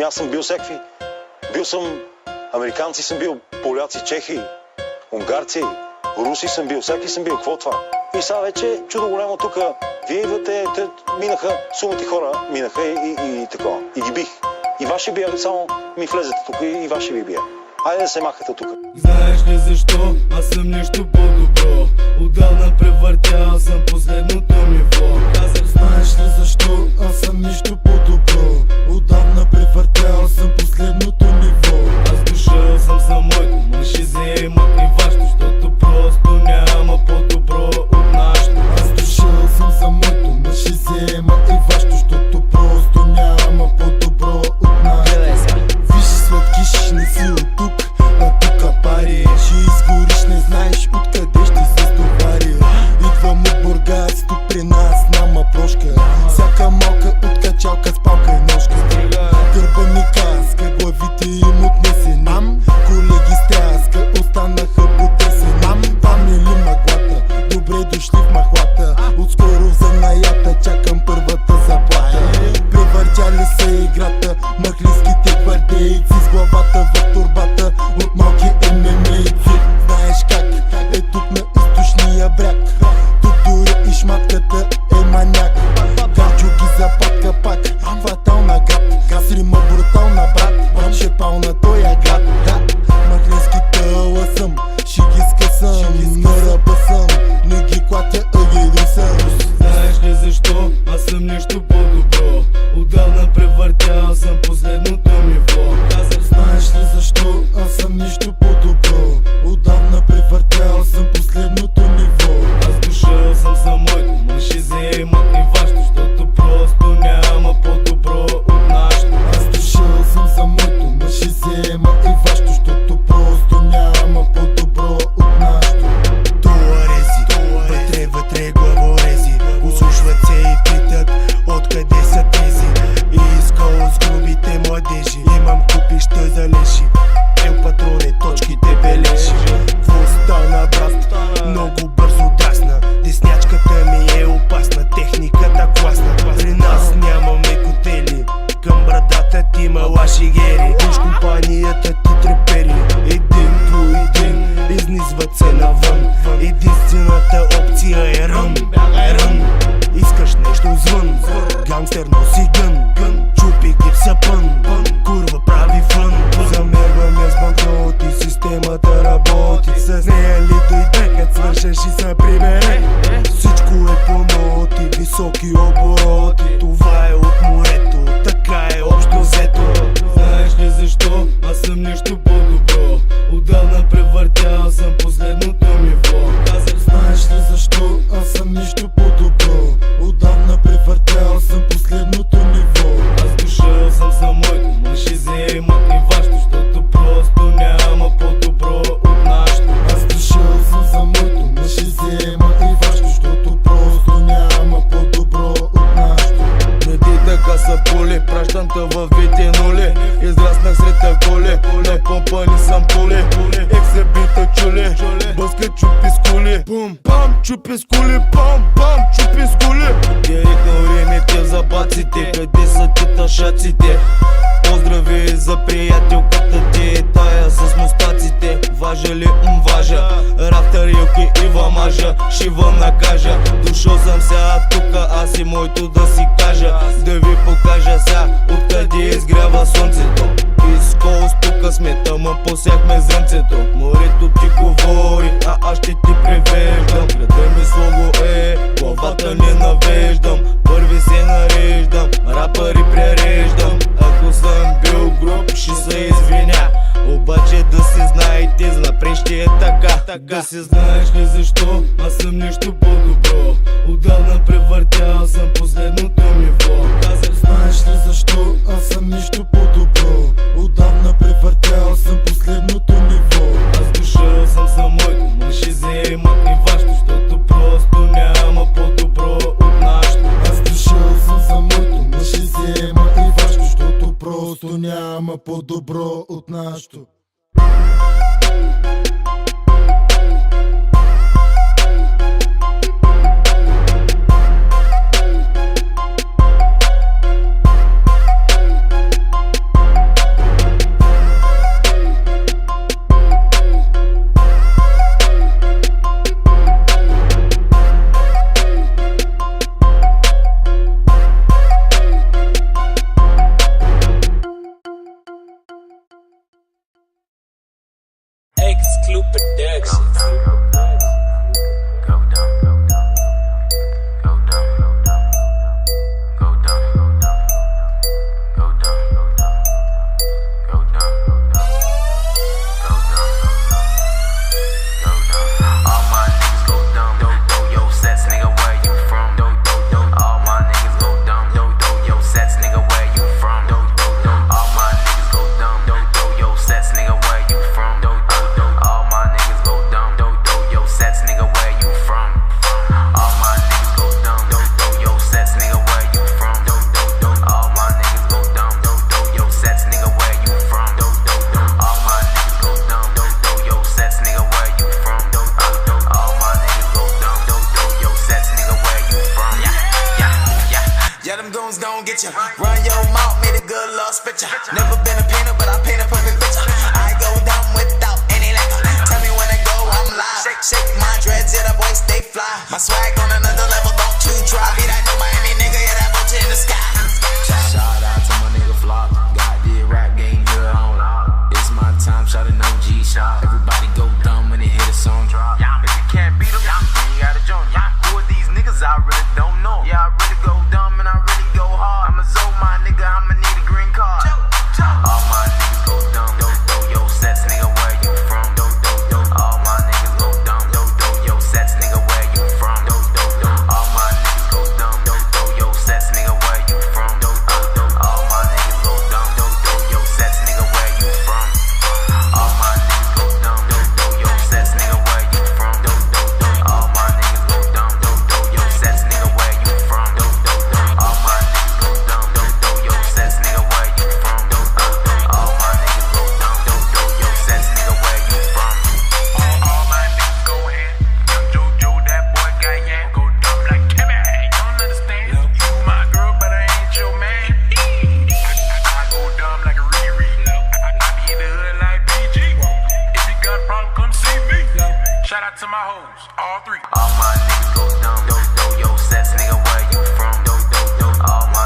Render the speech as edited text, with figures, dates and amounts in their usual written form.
Аз съм бил всеки. Бил съм американци, съм бил поляци, чехи, унгарци, руси съм бил, всеки съм бил. Какво това? И сега вече чудо голямо тук. Вие идвате, минаха сумати хора, минаха и такова. И ги бих. И ваши бия, само ми влезете тук и ваши ви бия. Айде да се махате тук. Знаеш ли защо? Аз съм нещо по-добро. Отдавна превъртял съм последното ниво. Казах, знаеш ли защо? Аз съм нещо по-добро. Отдавна превъртял съм последното ниво. Аз дошъл съм за моето, мъж и вземат и вашето, защото просто няма по-добро от нашето. Аз дошъл съм за моето, мъж и вземат и вашето, защото просто няма по-добро от нашето. Виж, сладкиш, не си от тук, а тука пари. Ще изгориш, не знаеш откъде ще се стовари. Идвам от Бургас, тук при нас няма прошка. Всяка малка откачалка с палка и ножка. Гърба ми каска, главите им отнесени. Колеги стряска, останаха потесени. Памне ли мъглата, добре дошли в махлата. Отскоро в занаята, чакам първата заплата. Превъртяли се играта, махлиските гвардейци с главата в турбата от малки ММА-ци. Знаеш как е тук на източния бряг. Тук дори и шматката е маняк. Гарчо ги запатка пак, фатална град. Газ рима брутална брат, шепал на тоя град. Махлински тъла съм, ще ги скъсам. На ръба съм, не ги клатя, а ги дрисам. знаеш ли защо? Аз съм нещо по-добро. Отдавна превъртял съм последното ниво. Казах, Знаеш ли защо? Аз съм нещо по-добро. Отдавна превъртял съм последното ниво. аз дошъл съм за моето, мъж и вземат и вашето, защото просто няма по-добро от нашето. Аз дошъл съм за моето, мъж и взема и вашето, защото просто няма по-добро от нашето. Туарези, вътре главорези, услушват се и питат откъде са тези. И изкол с грубите младежи, имам купища за леши. Ел патрони, точките бележи. Какво стана, брат? Много бързо драсна. Деснячката ми е опасна, техниката класна. При нас нямаме котели, към брадата ти мала шигери. Виж компанията ти трепери, един по един изнизват се навън. Единствената опция е рън, искаш нещо звън. Гангстер носи гън, чупи ги в сапън. Курва прави фън, замерваме с банкноти, системата работи. С нея ли дойде, като свършеш и се прибере. Всичко е по ноти, високи обороти. Това е от морето, така е общо взето. знаеш ли защо? Аз съм нещо по-добро. Отдавна превъртял съм последното ниво. Казах, Знаеш ли защо? Аз съм нещо по-добро. Отдавна превъртял съм последното ниво. аз дошъл съм за моето, мъж и вземат и вашето, защото просто няма по-добро от нашето. Аз дошъл съм за моето, мъж и взема и вашето, защото просто няма по-добро от нашето. Преди така са пули, пращам те във вите нули. Израснах сред акули, напомпани съм пули. Ексе бита чули, бъска чупи с кули. Бум, бам, чупи с кули, бам, бам, чупи с кули. Директно римите за баците, къде са титашаците? Поздрави за приятелката ти, тая с мустаците. Важа ли? Важа. Рафтарилки и вамажа, шива накажа. Дошъл съм сега тука, аз и моето да си кажа. Да ви покажа сега, откъде изгрява слънцето. Изколс тука сме, тъмън посяхме зрънцето. Морето ти говори, а аз ще ти превеждам. Града ми слого е, главата не навеждам. Първи се нареждам, рапъри пререждам. Ако съм бил груб, ще се извиня. Обаче да се знаете, занапред ще е така. Да се знаеш ли защо? Аз съм нещо по-добро. Отдавна превъртял съм последното ниво. Казах, Знаеш ли защо? Аз съм нещо по-добро. Отдавна превъртял съм последното ниво. аз дошъл съм за моето, мъж и вземат и вашето, защото просто няма по-добро от нашето. Аз дошъл съм за моето, мъж и взема и вашето, защото просто няма по-добро от нашето. them goons gon' get you. Run your mouth, made a good love spit ya. Never been a painter, but I paint a perfect picture. I go down without any liquor. Tell me when I go, I'm live. Shake my dreads, yeah, the boys stay fly. My swag on another level, don't you try. Be that new Miami nigga, yeah, that boat in the sky. Shout out to my nigga Flop. Got the rap game here on lock. It's my time, shout an OG shot. Everybody go dumb when they hear the song drop. If you can't beat them, then you gotta join. Who are these niggas? I really don't know. Yeah, I really go dumb and I really go hard. I'm a Zoe, my nigga, I'ma need a green card. All my niggas go dumb. Do yo sets, nigga, where you from? Do. All my niggas go dumb. Do yo sets, nigga, where you from? Do. All my niggas go dumb. Do yo sets, nigga, where you from? Do. All my niggas go dumb. Do yo sets, nigga, where you from? All my niggas go dumb. Do yo sets, nigga, where you from? Do. All my niggas go dumb. Do yo sets, nigga, where you from? Do. All my niggas go dumb. Do yo sets, nigga, where you from? Do. All my niggas go dumb. Do yo sets, nigga, where you from? All my niggas go ahead. Young JoJo, that boy got yeah. Go dumb like Kimmy. You don't understand. You my girl, but I ain't your man. I go dumb like a Riri. I be in the hood like BG. If you got a problem, come see me. Shout out to my hoes, all three. All my niggas go dumb. Do yo sets, nigga, where you from? Do. All my